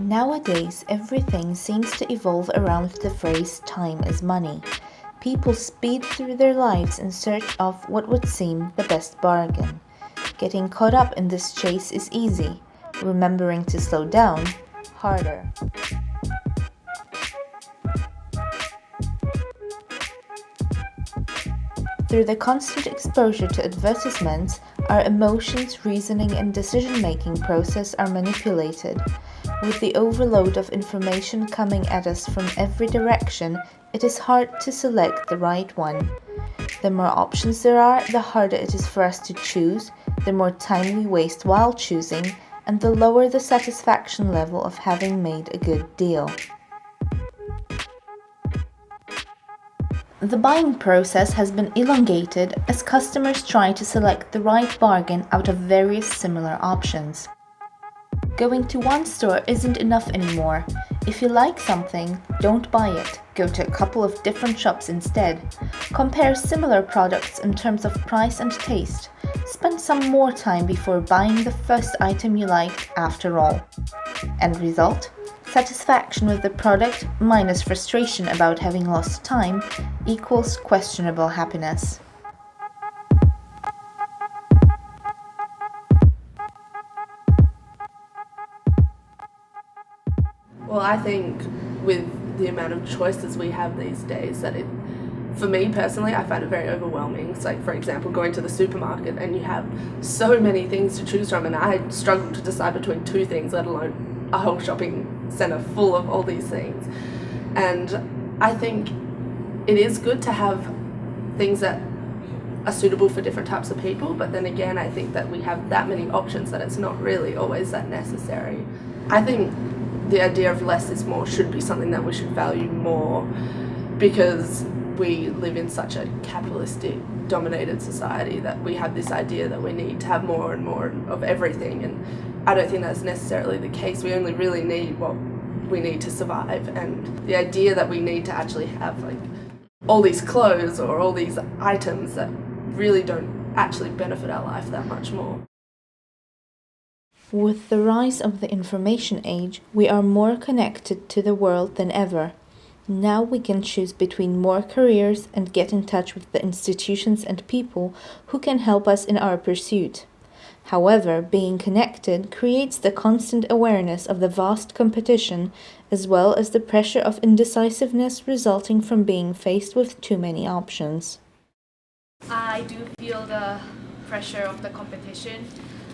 Nowadays, everything seems to evolve around the phrase time is money. People speed through their lives in search of what would seem the best bargain. Getting caught up in this chase is easy. Remembering to slow down, harder. Through the constant exposure to advertisements, our emotions, reasoning, and decision-making process are manipulated. With the overload of information coming at us from every direction, it is hard to select the right one. The more options there are, the harder it is for us to choose, the more time we waste while choosing, and the lower the satisfaction level of having made a good deal. The buying process has been elongated as customers try to select the right bargain out of various similar options. Going to one store isn't enough anymore. If you like something, don't buy it. Go to a couple of different shops instead. Compare similar products in terms of price and taste. Spend some more time before buying the first item you liked after all. End result? Satisfaction with the product minus frustration about having lost time equals questionable happiness. Well, I think with the amount of choices we have these days, for me personally, I find it very overwhelming. It's like, for example, going to the supermarket and you have so many things to choose from, and I struggle to decide between two things, let alone a whole shopping centre full of all these things. And I think it is good to have things that are suitable for different types of people, but then again, I think that we have that many options that it's not really always that necessary. I think the idea of less is more should be something that we should value more, because we live in such a capitalistic dominated society that we have this idea that we need to have more and more of everything, and I don't think that's necessarily the case. We only really need what we need to survive, and the idea that we need to actually have like all these clothes or all these items that really don't actually benefit our life that much more. With the rise of the information age, we are more connected to the world than ever. Now we can choose between more careers and get in touch with the institutions and people who can help us in our pursuit. However, being connected creates the constant awareness of the vast competition, as well as the pressure of indecisiveness resulting from being faced with too many options. I do feel the pressure of the competition.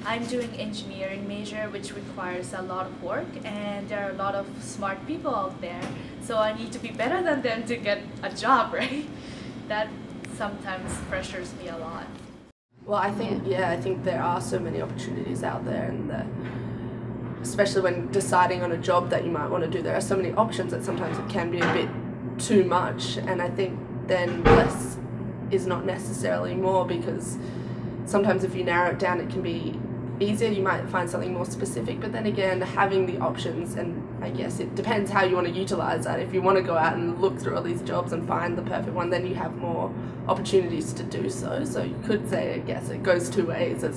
I'm doing engineering major, which requires a lot of work, and there are a lot of smart people out there, so I need to be better than them to get a job, right? That sometimes pressures me a lot. Well, I think there are so many opportunities out there, and especially when deciding on a job that you might want to do, there are so many options that sometimes it can be a bit too much, and I think then less is not necessarily more, because sometimes if you narrow it down it can be easier, you might find something more specific, but then again, having the options, and I guess it depends how you want to utilize that. If you want to go out and look through all these jobs and find the perfect one, then you have more opportunities to do so. So you could say, I guess it goes two ways. It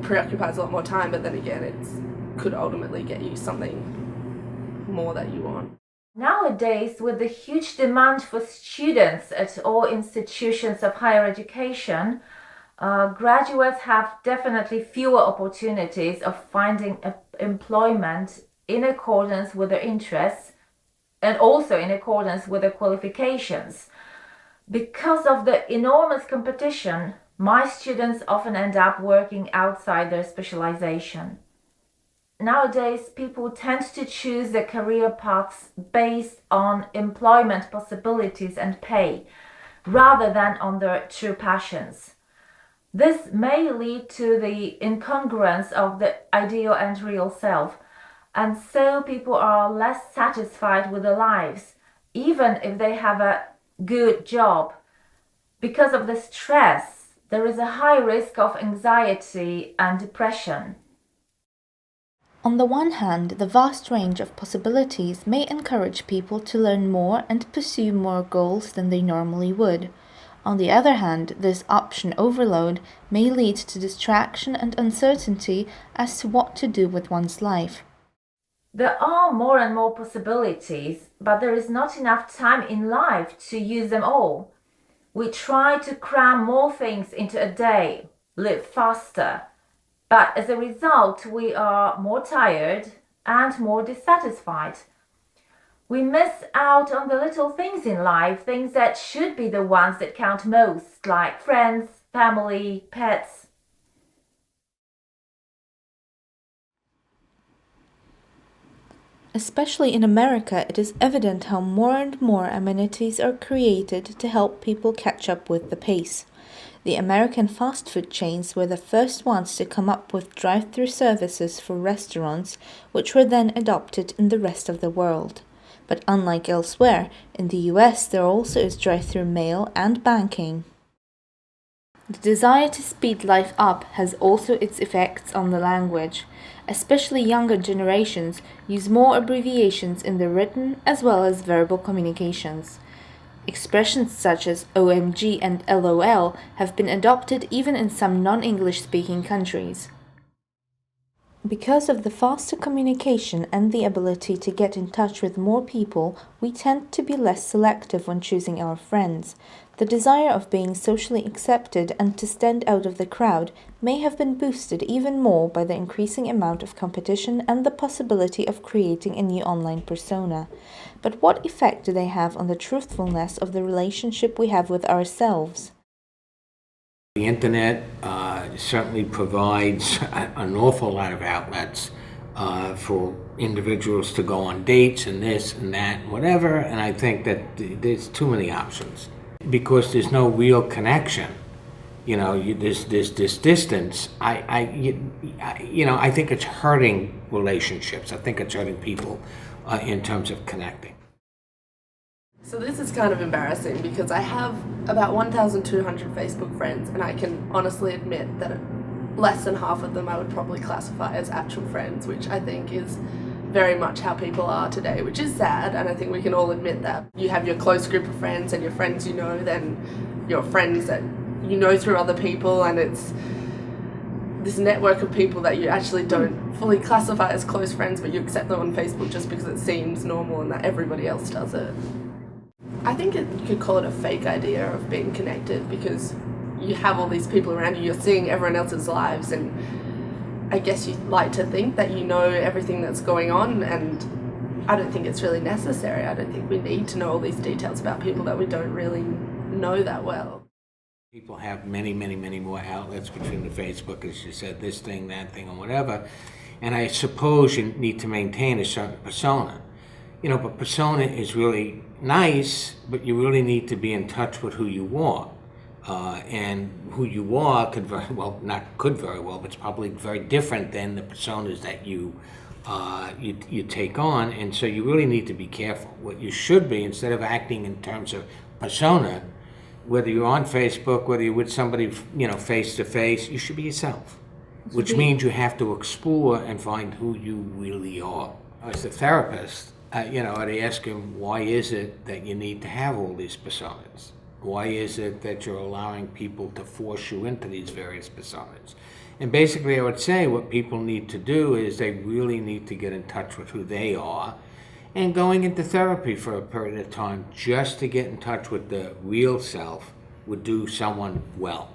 preoccupies a lot more time, but then again, it could ultimately get you something more that you want. Nowadays, with the huge demand for students at all institutions of higher education, graduates have definitely fewer opportunities of finding employment in accordance with their interests and also in accordance with their qualifications. Because of the enormous competition, my students often end up working outside their specialization. Nowadays, people tend to choose their career paths based on employment possibilities and pay, rather than on their true passions. This may lead to the incongruence of the ideal and real self, and so people are less satisfied with their lives, even if they have a good job. Because of the stress, there is a high risk of anxiety and depression. On the one hand, the vast range of possibilities may encourage people to learn more and pursue more goals than they normally would. On the other hand, this option overload may lead to distraction and uncertainty as to what to do with one's life. There are more and more possibilities, but there is not enough time in life to use them all. We try to cram more things into a day, live faster, but as a result, we are more tired and more dissatisfied. We miss out on the little things in life, things that should be the ones that count most, like friends, family, pets. Especially in America, it is evident how more and more amenities are created to help people catch up with the pace. The American fast food chains were the first ones to come up with drive-through services for restaurants, which were then adopted in the rest of the world. But unlike elsewhere, in the US there also is drive-through mail and banking. The desire to speed life up has also its effects on the language. Especially younger generations use more abbreviations in the written as well as verbal communications. Expressions such as OMG and LOL have been adopted even in some non-English speaking countries. Because of the faster communication and the ability to get in touch with more people, we tend to be less selective when choosing our friends. The desire of being socially accepted and to stand out of the crowd may have been boosted even more by the increasing amount of competition and the possibility of creating a new online persona. But what effect do they have on the truthfulness of the relationship we have with ourselves? The internet certainly provides an awful lot of outlets for individuals to go on dates and this and that and whatever, and I think that there's too many options because there's no real connection. You know, there's this distance. I think it's hurting relationships. I think it's hurting people in terms of connecting. So this is kind of embarrassing because I have about 1,200 Facebook friends, and I can honestly admit that less than half of them I would probably classify as actual friends, which I think is very much how people are today, which is sad, and I think we can all admit that. You have your close group of friends and your friends you know, then your friends that you know through other people, and it's this network of people that you actually don't fully classify as close friends, but you accept them on Facebook just because it seems normal and that everybody else does it. I think you could call it a fake idea of being connected because you have all these people around you, you're seeing everyone else's lives, and I guess you like to think that you know everything that's going on, and I don't think it's really necessary. I don't think we need to know all these details about people that we don't really know that well. People have many more outlets between the Facebook, as you said, this thing, that thing, or whatever, and I suppose you need to maintain a certain persona. You know, but persona is really nice, but you really need to be in touch with who you are. And who you are could very well, but it's probably very different than the personas that you take on. And so you really need to be careful. What you should be, instead of acting in terms of persona, whether you're on Facebook, whether you're with somebody, face to face, you should be yourself. Which means you have to explore and find who you really are. As a therapist, I'd ask him, why is it that you need to have all these personas? Why is it that you're allowing people to force you into these various personas? And basically I would say what people need to do is they really need to get in touch with who they are, and going into therapy for a period of time just to get in touch with the real self would do someone well.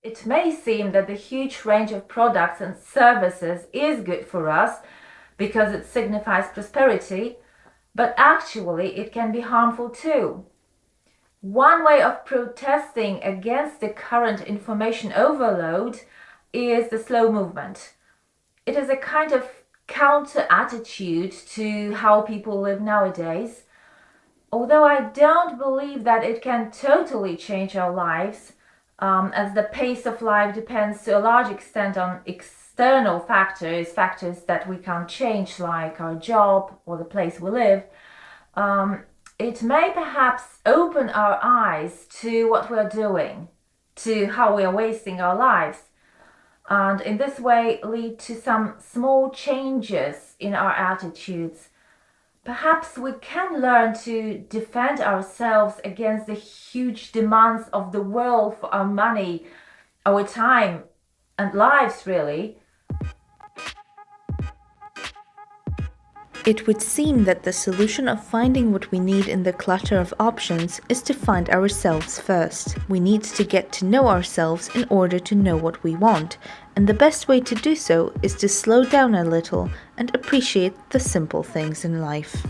It may seem that the huge range of products and services is good for us because it signifies prosperity, but actually it can be harmful too. One way of protesting against the current information overload is the slow movement. It is a kind of counter attitude to how people live nowadays. Although I don't believe that it can totally change our lives, as the pace of life depends to a large extent on external factors that we can't change, like our job or the place we live, it may perhaps open our eyes to what we're doing, to how we are wasting our lives, and in this way lead to some small changes in our attitudes. Perhaps we can learn to defend ourselves against the huge demands of the world for our money, our time, and lives, really. It would seem that the solution of finding what we need in the clutter of options is to find ourselves first. We need to get to know ourselves in order to know what we want, and the best way to do so is to slow down a little and appreciate the simple things in life.